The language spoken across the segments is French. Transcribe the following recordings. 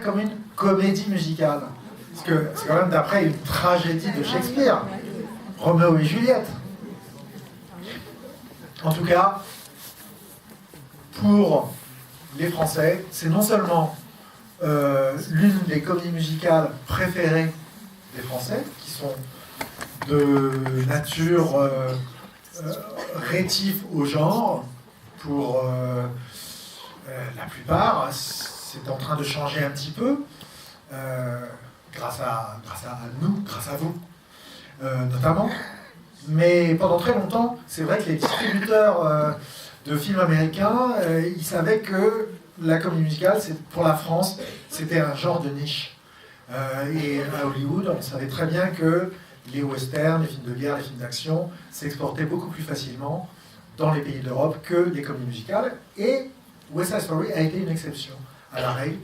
comme une comédie musicale. Parce que c'est quand même d'après une tragédie de Shakespeare, Roméo et Juliette. En tout cas, pour les Français, c'est non seulement l'une des comédies musicales préférées des Français, qui sont de nature rétif au genre, pour la plupart. C'est en train de changer un petit peu, grâce à nous, grâce à vous, notamment. Mais pendant très longtemps, c'est vrai que les distributeurs de films américains, ils savaient que la comédie musicale, pour la France, c'était un genre de niche. Et à Hollywood, on savait très bien que les westerns, les films de guerre, les films d'action s'exportaient beaucoup plus facilement dans les pays d'Europe que les comédies musicales. Et West Side Story a été une exception à la règle.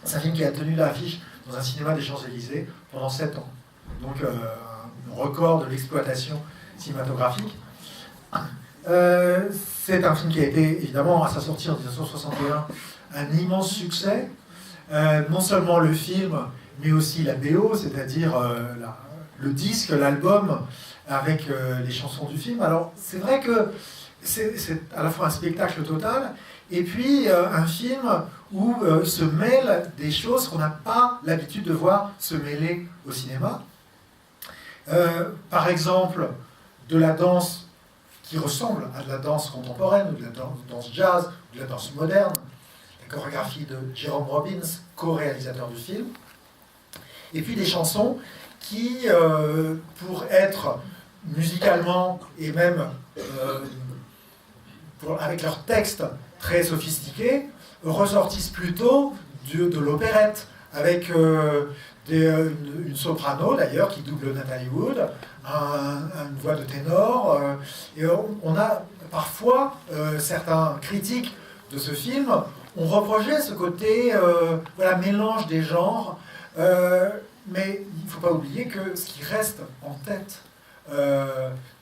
C'est un film qui a tenu l'affiche dans un cinéma des Champs-Élysées pendant 7 ans. Donc un record de l'exploitation cinématographique. C'est un film qui a été, évidemment, à sa sortie en 1961, un immense succès. Non seulement le film, mais aussi la BO, c'est-à-dire le disque, l'album, avec les chansons du film. Alors, c'est vrai que c'est à la fois un spectacle total, et puis un film où se mêlent des choses qu'on n'a pas l'habitude de voir se mêler au cinéma. Par exemple, de la danse qui ressemble à de la danse contemporaine, ou de la danse jazz, ou de la danse moderne, la chorégraphie de Jerome Robbins, co-réalisateur du film, et puis des chansons qui, pour être musicalement et même avec leur texte très sophistiqué, ressortissent plutôt de l'opérette, avec une soprano d'ailleurs qui double Natalie Wood, une voix de ténor, et on a parfois certains critiques de ce film ont reproché ce côté mélange des genres, mais il ne faut pas oublier que ce qui reste en tête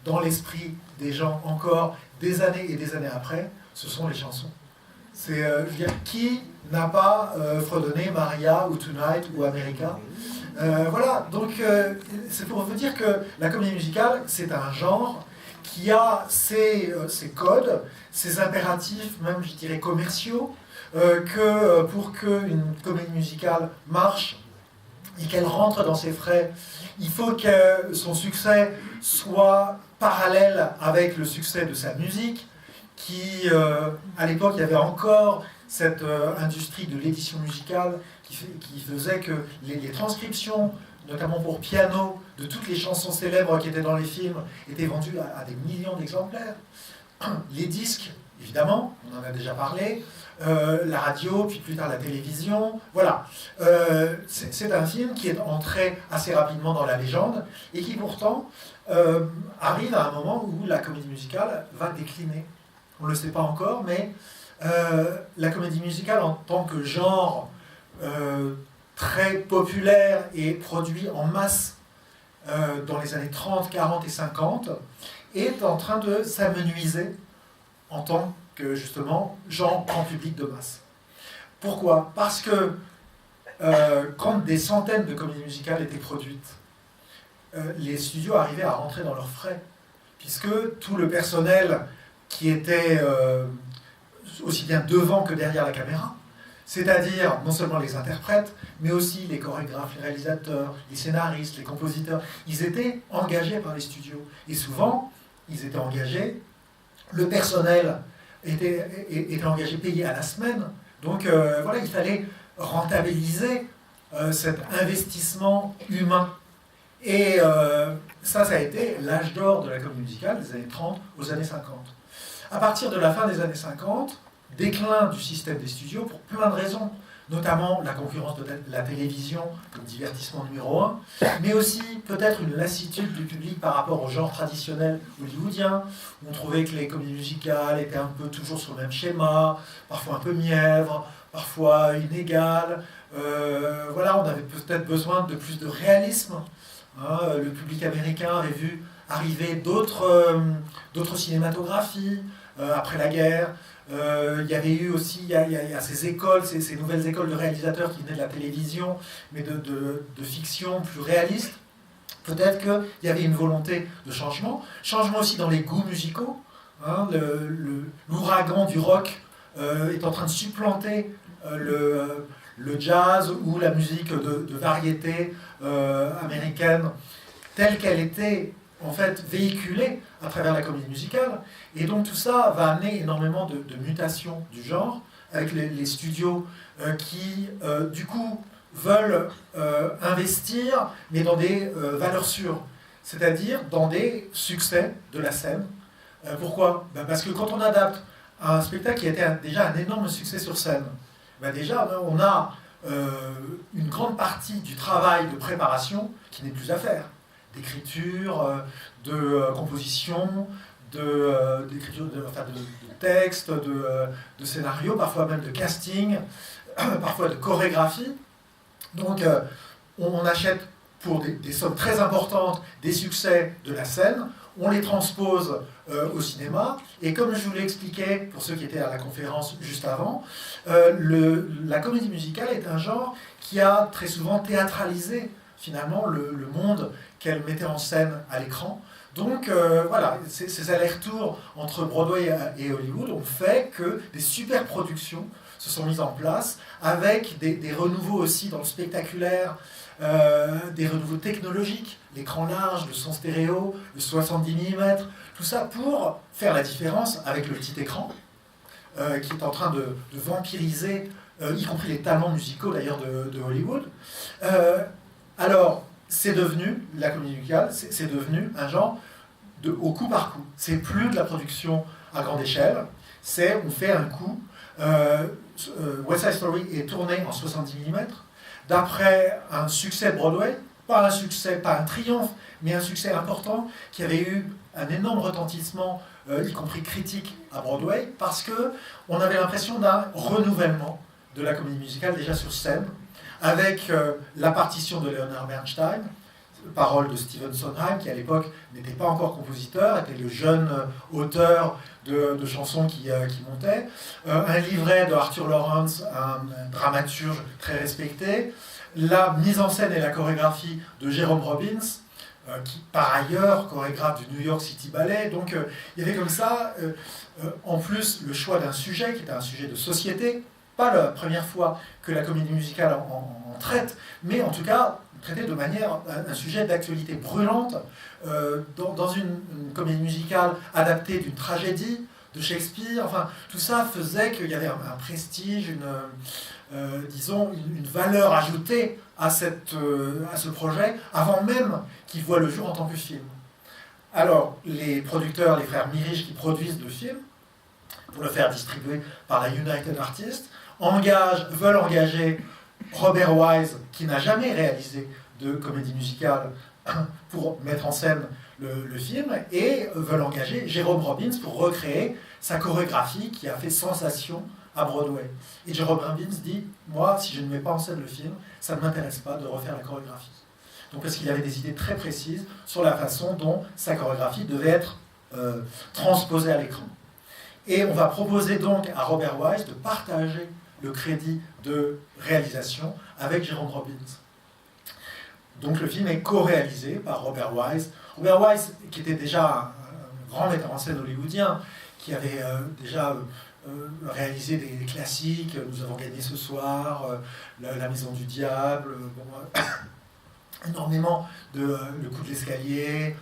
dans l'esprit des gens encore des années et des années après, ce sont les chansons. C'est, qui n'a pas fredonné Maria ou Tonight ou America? Voilà, donc c'est pour vous dire que la comédie musicale, c'est un genre qui a ses codes, ses impératifs, même je dirais commerciaux, que pour qu'une comédie musicale marche et qu'elle rentre dans ses frais, il faut que son succès soit parallèle avec le succès de sa musique, qui, à l'époque, il y avait encore cette industrie de l'édition musicale qui faisait que les transcriptions, notamment pour piano, de toutes les chansons célèbres qui étaient dans les films, étaient vendues à des millions d'exemplaires. Les disques, évidemment, on en a déjà parlé, la radio, puis plus tard la télévision, voilà. C'est un film qui est entré assez rapidement dans la légende, et qui pourtant arrive à un moment où la comédie musicale va décliner. On ne le sait pas encore, mais la comédie musicale en tant que genre très populaire et produit en masse dans les années 30, 40 et 50 est en train de s'amenuiser en tant que, justement, genre grand public de masse. Pourquoi? Parce que quand des centaines de comédies musicales étaient produites, les studios arrivaient à rentrer dans leurs frais, puisque tout le personnel qui était aussi bien devant que derrière la caméra, c'est-à-dire non seulement les interprètes, mais aussi les chorégraphes, les réalisateurs, les scénaristes, les compositeurs, ils étaient engagés par les studios. Et souvent, ils étaient engagés, le personnel était engagé, payé à la semaine. Donc voilà, il fallait rentabiliser cet investissement humain. Et ça a été l'âge d'or de la comédie musicale, des années 30 aux années 50. À partir de la fin des années 50, déclin du système des studios pour plein de raisons, notamment la concurrence de la télévision comme divertissement numéro 1, mais aussi peut-être une lassitude du public par rapport au genre traditionnel hollywoodien. On trouvait que les comédies musicales étaient un peu toujours sur le même schéma, parfois un peu mièvres, parfois inégales. Voilà, on avait peut-être besoin de plus de réalisme. Le public américain avait vu arriver d'autres cinématographies après la guerre, Il y avait eu aussi, il y a ces écoles, ces nouvelles écoles de réalisateurs qui venaient de la télévision, mais de fiction plus réaliste. Peut-être qu'il y avait une volonté de changement. Changement aussi dans les goûts musicaux. Hein, l'ouragan du rock est en train de supplanter le jazz ou la musique de variété américaine telle qu'elle était en fait véhiculée à travers la comédie musicale. Et donc tout ça va amener énormément de mutations du genre, avec les studios qui, du coup, veulent investir, mais dans des valeurs sûres, c'est-à-dire dans des succès de la scène. Pourquoi ? Parce que quand on adapte un spectacle qui a été déjà un énorme succès sur scène, déjà on a une grande partie du travail de préparation qui n'est plus à faire, d'écriture, de composition, d'écriture de texte, de scénario, parfois même de casting, parfois de chorégraphie. Donc on achète pour des sommes très importantes des succès de la scène, on les transpose au cinéma, et comme je vous l'expliquais pour ceux qui étaient à la conférence juste avant, la comédie musicale est un genre qui a très souvent théâtralisé finalement le monde qu'elle mettait en scène à l'écran. Donc voilà, ces allers-retours entre Broadway et Hollywood ont fait que des super productions se sont mises en place, avec des renouveaux aussi dans le spectaculaire, des renouveaux technologiques, l'écran large, le son stéréo, le 70 mm, tout ça pour faire la différence avec le petit écran, qui est en train de vampiriser, y compris les talents musicaux d'ailleurs de Hollywood. Alors, c'est devenu, la comédie musicale, c'est devenu un genre au coup par coup. C'est plus de la production à grande échelle, on fait un coup. West Side Story est tourné en 70 mm, d'après un succès de Broadway, pas un triomphe, mais un succès important, qui avait eu un énorme retentissement, y compris critique à Broadway, parce qu'on avait l'impression d'un renouvellement de la comédie musicale déjà sur scène, avec la partition de Leonard Bernstein, paroles de Stephen Sondheim, qui à l'époque n'était pas encore compositeur, était le jeune auteur de chansons qui montait, un livret de Arthur Lawrence, un dramaturge très respecté, la mise en scène et la chorégraphie de Jerome Robbins, qui par ailleurs chorégraphe du New York City Ballet. Donc il y avait comme ça, en plus, le choix d'un sujet qui était un sujet de société, pas la première fois que la comédie musicale en traite, mais en tout cas traité de manière un sujet d'actualité brûlante dans une comédie musicale adaptée d'une tragédie de Shakespeare. Enfin, tout ça faisait qu'il y avait un prestige, disons, une valeur ajoutée à ce projet, avant même qu'il voit le jour en tant que film. Alors, les producteurs, les frères Mirich qui produisent le film, pour le faire distribuer par la United Artists, veulent engager Robert Wise, qui n'a jamais réalisé de comédie musicale, pour mettre en scène le film, et veulent engager Jerome Robbins pour recréer sa chorégraphie qui a fait sensation à Broadway. Et Jerome Robbins dit, moi, si je ne mets pas en scène le film, ça ne m'intéresse pas de refaire la chorégraphie. Donc parce qu'il avait des idées très précises sur la façon dont sa chorégraphie devait être transposée à l'écran. Et on va proposer donc à Robert Wise de partager le crédit de réalisation avec Jerome Robbins. Donc le film est co-réalisé par Robert Wise. Robert Wise, qui était déjà un grand metteur en scène hollywoodien, qui avait déjà réalisé des classiques, Nous avons gagné ce soir, La Maison du Diable, énormément Le Coup de l'escalier,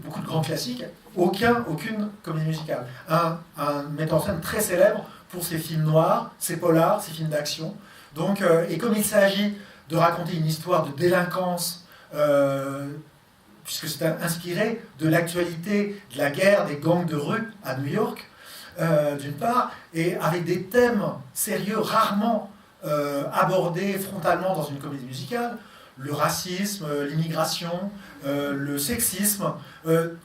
beaucoup de grands classiques, aucune comédie musicale. Un metteur en scène très célèbre pour ses films noirs, ses polars, ses films d'action. Donc, et comme il s'agit de raconter une histoire de délinquance, puisque c'est inspiré de l'actualité de la guerre des gangs de rue à New York, d'une part, et avec des thèmes sérieux rarement abordés frontalement dans une comédie musicale, le racisme, l'immigration, le sexisme,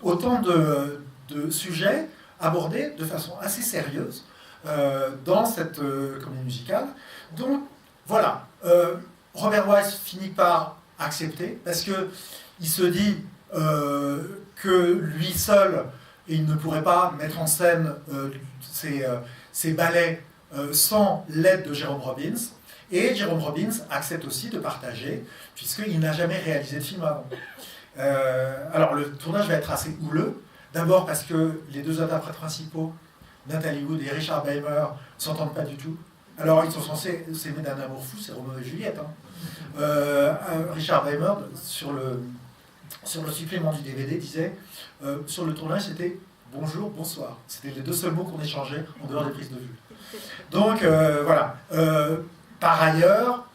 autant de sujets abordés de façon assez sérieuse dans cette comédie musicale. Donc voilà, Robert Wise finit par accepter, parce qu'il se dit que lui seul et il ne pourrait pas mettre en scène ces ballets sans l'aide de Jerome Robbins. Et Jerome Robbins accepte aussi de partager, puisqu'il n'a jamais réalisé de film avant. Alors le tournage va être assez houleux, d'abord parce que les deux interprètes principaux, Natalie Wood et Richard Beymer, ne s'entendent pas du tout. Alors ils sont censés s'aimer d'un amour fou, c'est Roméo et Juliette. Richard Beymer, sur le supplément du DVD, disait sur le tournage c'était bonjour, bonsoir. C'était les deux seuls mots qu'on échangeait en dehors des prises de vue. Donc voilà. Par ailleurs,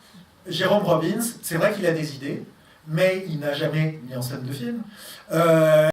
Jerome Robbins, c'est vrai qu'il a des idées, mais il n'a jamais mis en scène de film.